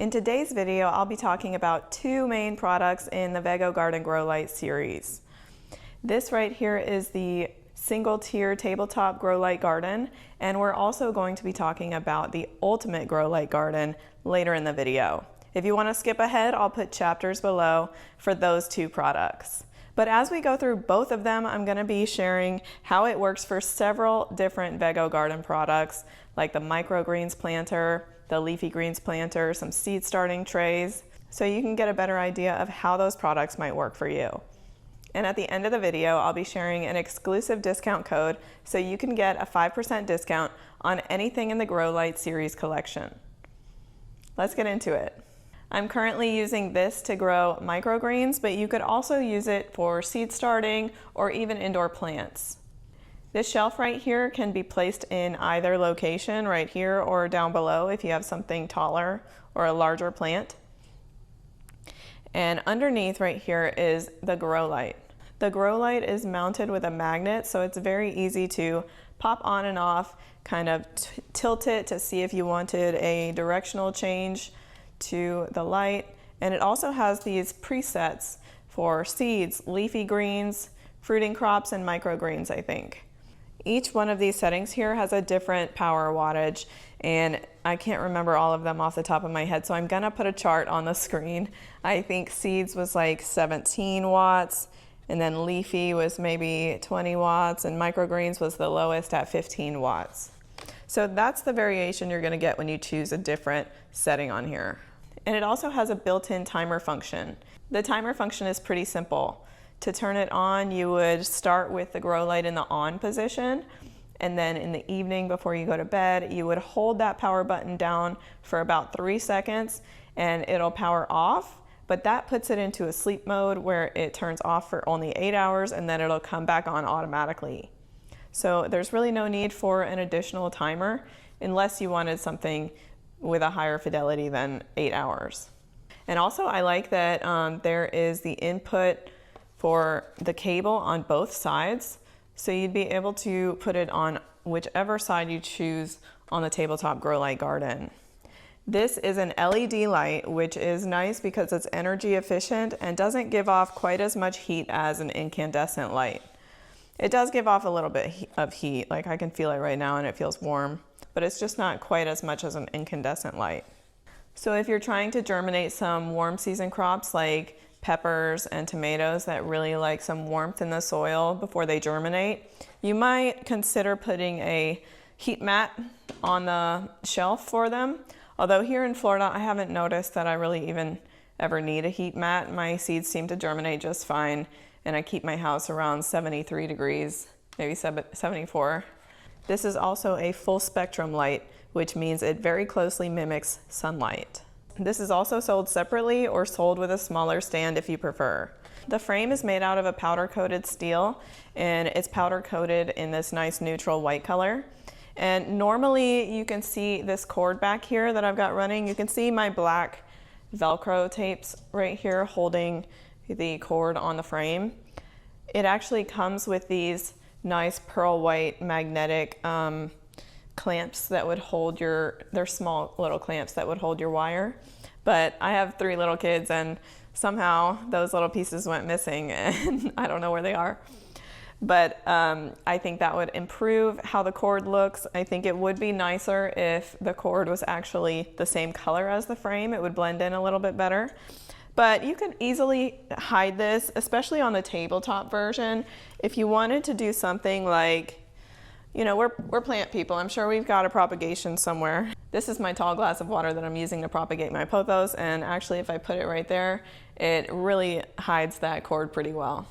In today's video, I'll be talking about two main products in the Vego Garden Grow Light series. This right here is the single tier tabletop grow light garden, and we're also going to be talking about the ultimate grow light garden later in the video. If you want to skip ahead, I'll put chapters below for those two products. But as we go through both of them, I'm going to be sharing how it works for several different Vego Garden products, like the microgreens planter, the leafy greens planter, some seed starting trays, so you can get a better idea of how those products might work for you. And at the end of the video, I'll be sharing an exclusive discount code so you can get a 5% discount on anything in the Grow Light series collection. Let's get into it. I'm currently using this to grow microgreens, but you could also use it for seed starting or even indoor plants. This shelf right here can be placed in either location, right here or down below if you have something taller or a larger plant. And underneath right here is the grow light. The grow light is mounted with a magnet, so it's very easy to pop on and off, kind of tilt it to see if you wanted a directional change to the light. And it also has these presets for seeds, leafy greens, fruiting crops, and microgreens, I think. Each one of these settings here has a different power wattage, and I can't remember all of them off the top of my head, so I'm gonna put a chart on the screen. I think seeds was like 17 watts, and then leafy was maybe 20 watts, and microgreens was the lowest at 15 watts. So that's the variation you're gonna get when you choose a different setting on here. And it also has a built-in timer function. The timer function is pretty simple. To turn it on, you would start with the grow light in the on position, and then in the evening before you go to bed, you would hold that power button down for about 3 seconds and it'll power off, but that puts it into a sleep mode where it turns off for only 8 hours and then it'll come back on automatically. So there's really no need for an additional timer unless you wanted something with a higher fidelity than 8 hours. And also I like that there is the input for the cable on both sides, so you'd be able to put it on whichever side you choose on the tabletop grow light garden. This is an LED light, which is nice because it's energy efficient and doesn't give off quite as much heat as an incandescent light. It does give off a little bit of heat, like I can feel it right now and it feels warm, but it's just not quite as much as an incandescent light. So if you're trying to germinate some warm season crops like peppers and tomatoes that really like some warmth in the soil before they germinate, you might consider putting a heat mat on the shelf for them. Although here in Florida, I haven't noticed that I really even ever need a heat mat. My seeds seem to germinate just fine, and I keep my house around 73 degrees, maybe 74. This is also a full spectrum light, which means it very closely mimics sunlight. This is also sold separately or sold with a smaller stand if you prefer. The frame is made out of a powder coated steel, and it's powder coated in this nice neutral white color. And normally you can see this cord back here that I've got running. You can see my black Velcro tapes right here holding the cord on the frame. It actually comes with these nice pearl white magnetic clamps that would hold they're small little clamps that would hold your wire. But I have 3 little kids and somehow those little pieces went missing and I don't know where they are. But I think that would improve how the cord looks. I think it would be nicer if the cord was actually the same color as the frame. It would blend in a little bit better. But you can easily hide this, especially on the tabletop version. If you wanted to do something like, you know, we're plant people. I'm sure we've got a propagation somewhere. This is my tall glass of water that I'm using to propagate my pothos, and actually if I put it right there, it really hides that cord pretty well.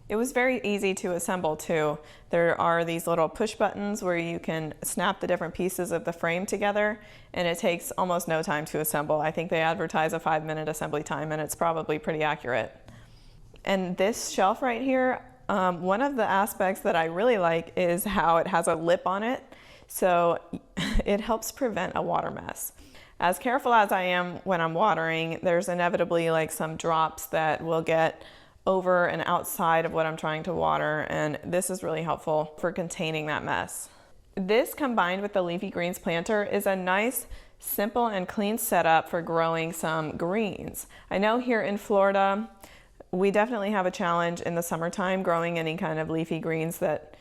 It was very easy to assemble too. There are these little push buttons where you can snap the different pieces of the frame together, and it takes almost no time to assemble. I think they advertise a 5-minute assembly time, and it's probably pretty accurate. And this shelf right here, one of the aspects that I really like is how it has a lip on it, so it helps prevent a water mess. As careful as I am when I'm watering, there's inevitably like some drops that will get over and outside of what I'm trying to water, and this is really helpful for containing that mess. This combined with the leafy greens planter is a nice simple and clean setup for growing some greens. I know here in Florida, we definitely have a challenge in the summertime growing any kind of leafy greens that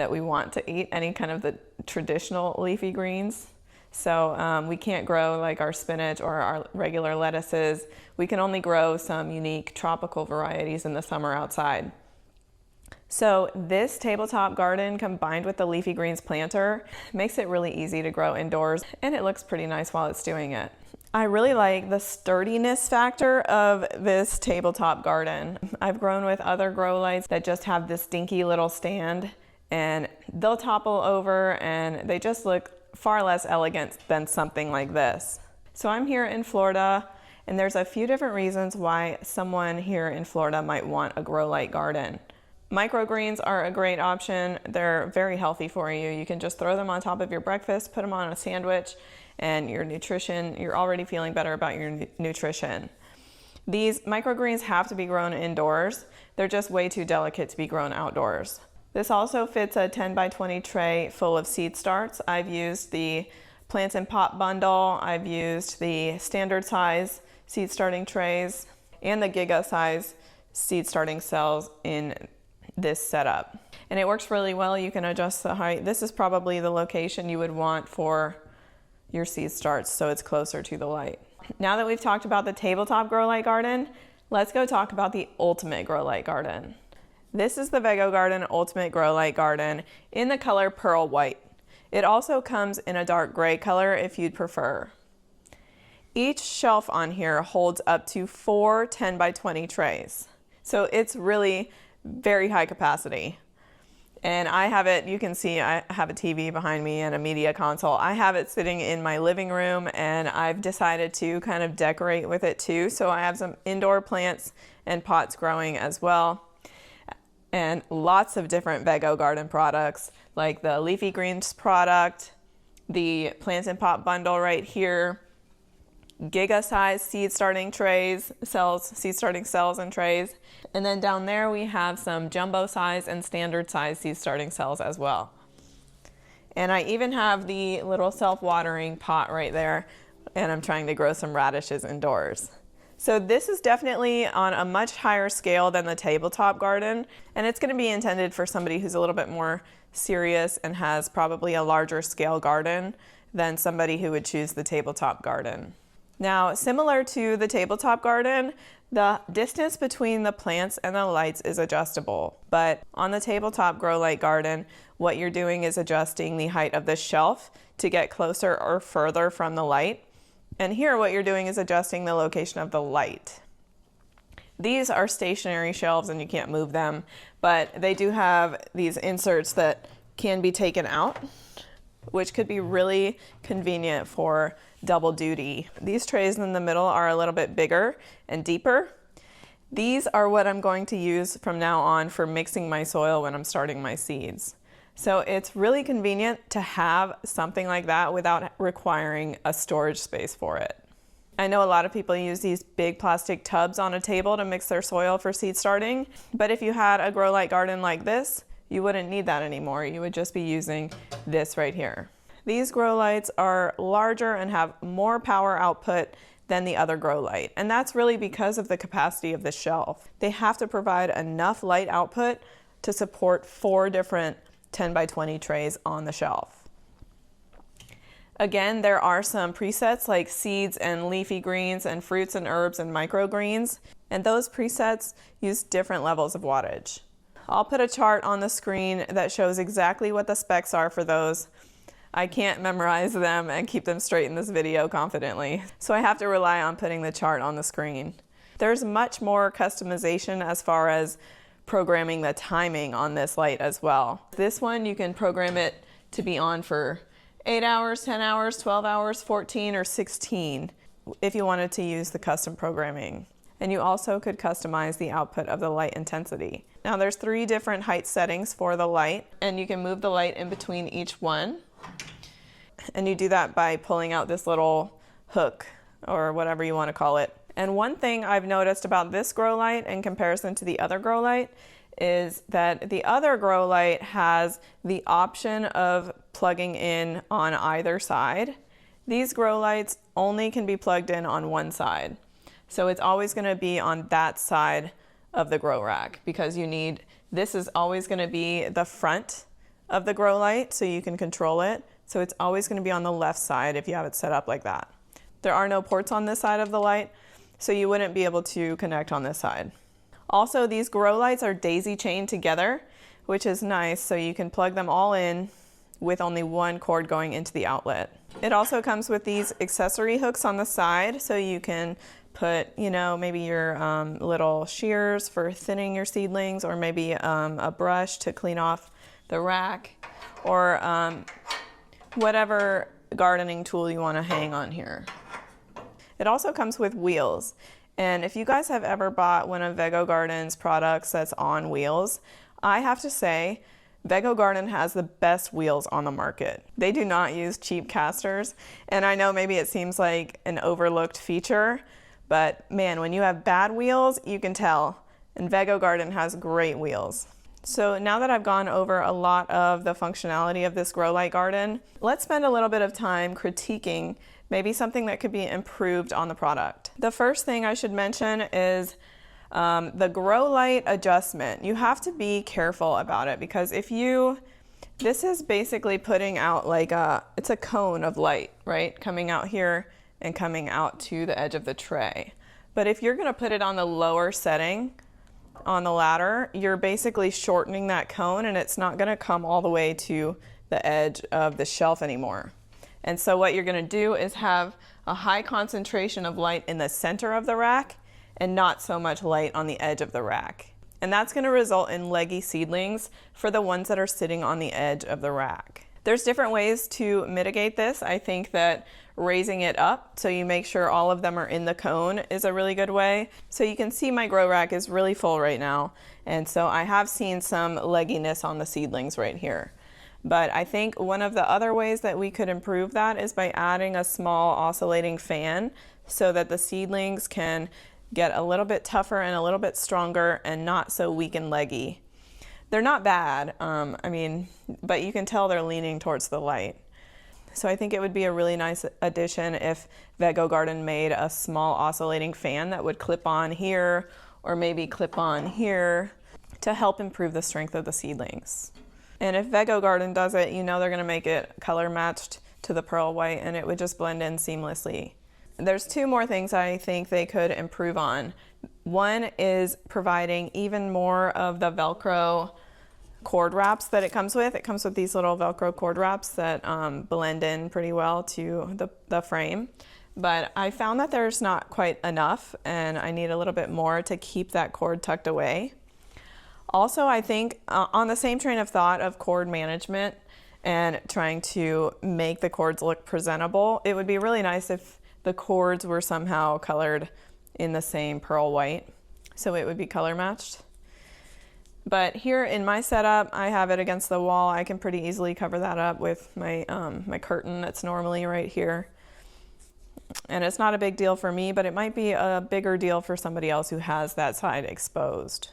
we want to eat, any kind of the traditional leafy greens. So we can't grow like our spinach or our regular lettuces. We can only grow some unique tropical varieties in the summer outside. So this tabletop garden combined with the leafy greens planter makes it really easy to grow indoors, and it looks pretty nice while it's doing it. I really like the sturdiness factor of this tabletop garden. I've grown with other grow lights that just have this dinky little stand, and they'll topple over and they just look far less elegant than something like this. So I'm here in Florida, and there's a few different reasons why someone here in Florida might want a grow light garden. Microgreens are a great option. They're very healthy for you. You can just throw them on top of your breakfast, put them on a sandwich, and you're already feeling better about your nutrition. These microgreens have to be grown indoors. They're just way too delicate to be grown outdoors. This also fits a 10 by 20 tray full of seed starts. I've used the Plant and Pot bundle. I've used the standard size seed starting trays and the giga size seed starting cells in this setup. And it works really well. You can adjust the height. This is probably the location you would want for your seed starts, so it's closer to the light. Now that we've talked about the tabletop grow light garden, let's go talk about the ultimate grow light garden. This is the Vego Garden Ultimate Grow Light Garden in the color Pearl White. It also comes in a dark gray color if you'd prefer. Each shelf on here holds up to 4 10 by 20 trays. So it's really very high capacity. And I have it, you can see I have a TV behind me and a media console. I have it sitting in my living room, and I've decided to kind of decorate with it too. So I have some indoor plants and pots growing as well. And lots of different Vego Garden products, like the leafy greens product, the Plant and Pot bundle right here, giga size seed starting seed starting cells and trays. And then down there we have some jumbo size and standard size seed starting cells as well. And I even have the little self-watering pot right there, and I'm trying to grow some radishes indoors. So this is definitely on a much higher scale than the tabletop garden, and it's going to be intended for somebody who's a little bit more serious and has probably a larger scale garden than somebody who would choose the tabletop garden. Now, similar to the tabletop garden, the distance between the plants and the lights is adjustable. But on the tabletop grow light garden, what you're doing is adjusting the height of the shelf to get closer or further from the light. And here what you're doing is adjusting the location of the light. These are stationary shelves and you can't move them, but they do have these inserts that can be taken out, which could be really convenient for double duty. These trays in the middle are a little bit bigger and deeper. These are what I'm going to use from now on for mixing my soil when I'm starting my seeds. So it's really convenient to have something like that without requiring a storage space for it. I know a lot of people use these big plastic tubs on a table to mix their soil for seed starting, but if you had a grow light garden like this, you wouldn't need that anymore. You would just be using this right here. These grow lights are larger and have more power output than the other grow light, and that's really because of the capacity of the shelf. They have to provide enough light output to support 4 different 10 by 20 trays on the shelf. Again, there are some presets like seeds and leafy greens and fruits and herbs and microgreens, and those presets use different levels of wattage. I'll put a chart on the screen that shows exactly what the specs are for those. I can't memorize them and keep them straight in this video confidently, so I have to rely on putting the chart on the screen. There's much more customization as far as programming the timing on this light as well. This one, you can program it to be on for 8 hours, 10 hours, 12 hours, 14, or 16 if you wanted to use the custom programming. And you also could customize the output of the light intensity. Now there's 3 different height settings for the light, and you can move the light in between each one. And you do that by pulling out this little hook or whatever you want to call it. And one thing I've noticed about this grow light in comparison to the other grow light is that the other grow light has the option of plugging in on either side, These grow lights only can be plugged in on one side. So it's always going to be on that side of the grow rack because this is always going to be the front of the grow light so you can control it. So it's always going to be on the left side if you have it set up like that. There are no ports on this side of the light, so you wouldn't be able to connect on this side. Also, these grow lights are daisy chained together, which is nice, so you can plug them all in with only one cord going into the outlet. It also comes with these accessory hooks on the side, so you can put, maybe your little shears for thinning your seedlings, or maybe a brush to clean off the rack, or whatever gardening tool you want to hang on here. It also comes with wheels. And if you guys have ever bought one of Vego Garden's products that's on wheels, I have to say, Vego Garden has the best wheels on the market. They do not use cheap casters, and I know maybe it seems like an overlooked feature, but man, when you have bad wheels, you can tell, and Vego Garden has great wheels. So now that I've gone over a lot of the functionality of this grow light garden, let's spend a little bit of time critiquing maybe something that could be improved on the product. The first thing I should mention is the grow light adjustment. You have to be careful about it because this is basically putting out it's a cone of light, right? Coming out here and coming out to the edge of the tray. But if you're gonna put it on the lower setting on the ladder, you're basically shortening that cone and it's not gonna come all the way to the edge of the shelf anymore. And so what you're gonna do is have a high concentration of light in the center of the rack and not so much light on the edge of the rack. And that's gonna result in leggy seedlings for the ones that are sitting on the edge of the rack. There's different ways to mitigate this. I think that raising it up so you make sure all of them are in the cone is a really good way. So you can see my grow rack is really full right now. And so I have seen some legginess on the seedlings right here. But I think one of the other ways that we could improve that is by adding a small oscillating fan so that the seedlings can get a little bit tougher and a little bit stronger and not so weak and leggy. They're not bad, but you can tell they're leaning towards the light. So I think it would be a really nice addition if Vego Garden made a small oscillating fan that would clip on here or maybe clip on here to help improve the strength of the seedlings. And if Vego Garden does it, they're gonna make it color matched to the pearl white and it would just blend in seamlessly. There's two more things I think they could improve on. One is providing even more of the Velcro cord wraps that it comes with. It comes with these little Velcro cord wraps that blend in pretty well to the frame. But I found that there's not quite enough and I need a little bit more to keep that cord tucked away. Also, I think on the same train of thought of cord management and trying to make the cords look presentable, it would be really nice if the cords were somehow colored in the same pearl white, so it would be color matched. But here in my setup, I have it against the wall. I can pretty easily cover that up with my, my curtain that's normally right here. And it's not a big deal for me, but it might be a bigger deal for somebody else who has that side exposed.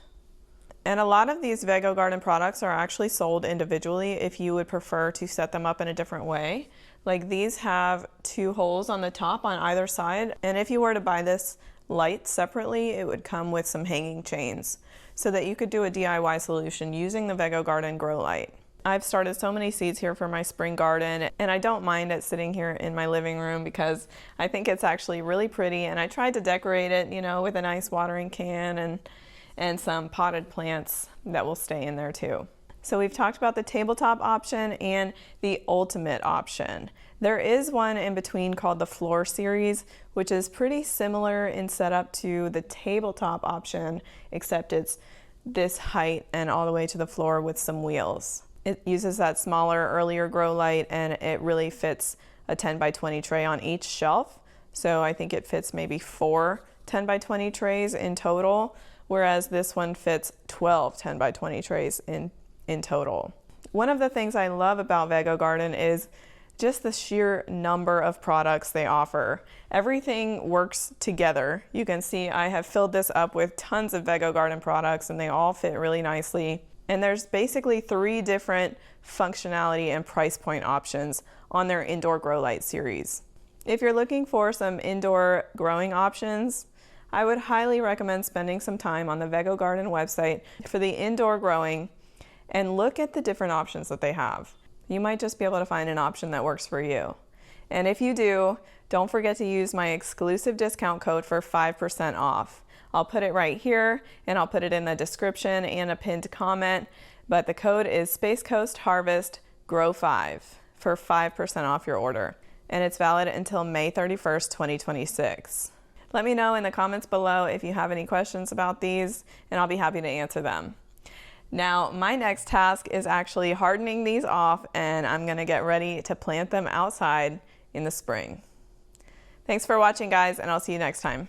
And a lot of these Vego Garden products are actually sold individually if you would prefer to set them up in a different way. Like these have 2 holes on the top on either side. And if you were to buy this light separately, it would come with some hanging chains so that you could do a DIY solution using the Vego Garden grow light. I've started so many seeds here for my spring garden and I don't mind it sitting here in my living room because I think it's actually really pretty, and I tried to decorate it, with a nice watering can and some potted plants that will stay in there too. So we've talked about the tabletop option and the ultimate option. There is one in between called the floor series, which is pretty similar in setup to the tabletop option, except it's this height and all the way to the floor with some wheels. It uses that smaller, earlier grow light, and it really fits a 10 by 20 tray on each shelf. So I think it fits maybe 4 10 by 20 trays in total, whereas this one fits 12 10 by 20 trays in total. One of the things I love about Vego Garden is just the sheer number of products they offer. Everything works together. You can see I have filled this up with tons of Vego Garden products and they all fit really nicely. And there's basically 3 different functionality and price point options on their indoor grow light series. If you're looking for some indoor growing options, I would highly recommend spending some time on the Vego Garden website for the indoor growing and look at the different options that they have. You might just be able to find an option that works for you. And if you do, don't forget to use my exclusive discount code for 5% off. I'll put it right here, and I'll put it in the description and a pinned comment, but the code is Space Coast Harvest Grow 5 for 5% off your order, and it's valid until May 31st, 2026. Let me know in the comments below if you have any questions about these, and I'll be happy to answer them. Now, my next task is actually hardening these off, and I'm gonna get ready to plant them outside in the spring. Thanks for watching, guys, and I'll see you next time.